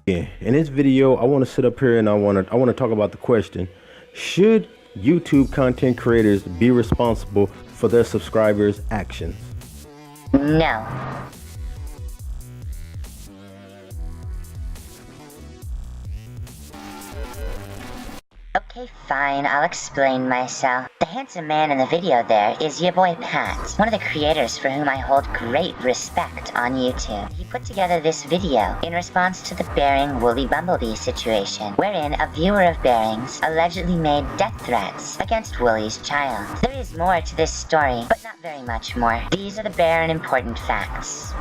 Yeah, in this video, I want to sit up here and I want to talk about the question: should YouTube content creators be responsible for their subscribers' actions? No. Okay, fine, I'll explain myself. The handsome man in the video there is your boy Pat, one of the creators for whom I hold great respect on YouTube. He put together this video in response to the Bering Woolly Bumblebee situation, wherein a viewer of Bering's allegedly made death threats against Woolly's child. There is more to this story, but not very much more. These are the bare and important facts.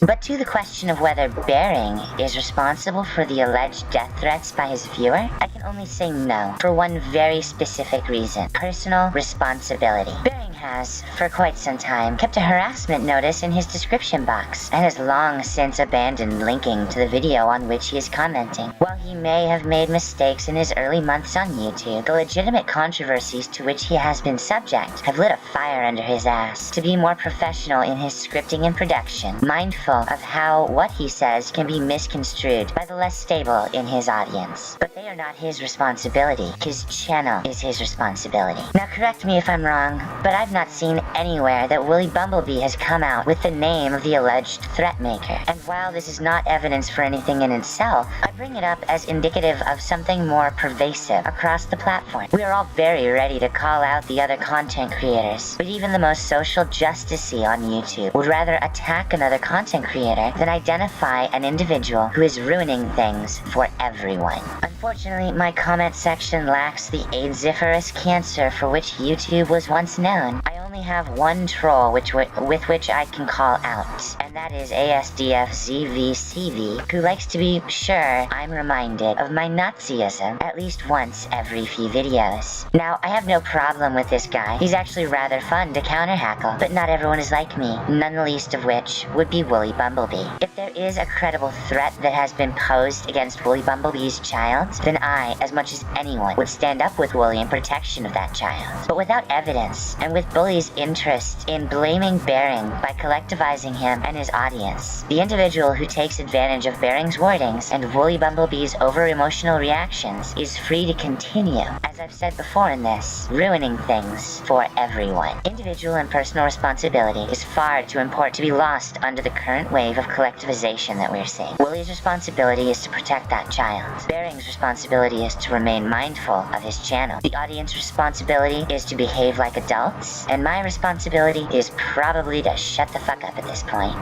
But to the question of whether Bering is responsible for the alleged death threats by his viewer, I can only say no, for one very specific reason: personal responsibility. Bering has, for quite some time, kept a harassment notice in his description box, and has long since abandoned linking to the video on which he is commenting. While he may have made mistakes in his early months on YouTube, the legitimate controversies to which he has been subject have lit a fire under his ass to be more professional in his scripting and production, mindful of how what he says can be misconstrued by the less stable in his audience. But they are not his responsibility. His channel is his responsibility. Now correct me if I'm wrong, but I've not seen anywhere that Woolly Bumblebee has come out with the name of the alleged threat maker. And while this is not evidence for anything in itself, I bring it up as indicative of something more pervasive across the platform. We are all very ready to call out the other content creators, but even the most social justice-y on YouTube would rather attack another content creator than identify an individual who is ruining things for everyone. Unfortunately, my comment section lacks the AIDS-iferous cancer for which YouTube was once known. I only have one troll with which I can call out, and that is ASDFZVCV, who likes to be sure I'm reminded of my Nazism at least once every few videos. Now, I have no problem with this guy. He's actually rather fun to counter-hackle, but not everyone is like me, none the least of which would be Woolly Bumblebee. If there is a credible threat that has been posed against Woolly Bumblebee's child, then I, as much as anyone, would stand up with Woolly in protection of that child. But without evidence, and with Bully's interest in blaming Bering by collectivizing him and his audience, the individual who takes advantage of Bering's wordings and Woolly Bumblebee's over-emotional reactions is free to continue, as I've said before in this, ruining things for everyone. Individual and personal responsibility is far too important to be lost under the current wave of collectivization that we're seeing. Woolly's responsibility is to protect that child. Bering's responsibility is to remain mindful of his channel. The audience's responsibility is to behave like adults, and my responsibility is probably to shut the fuck up at this point.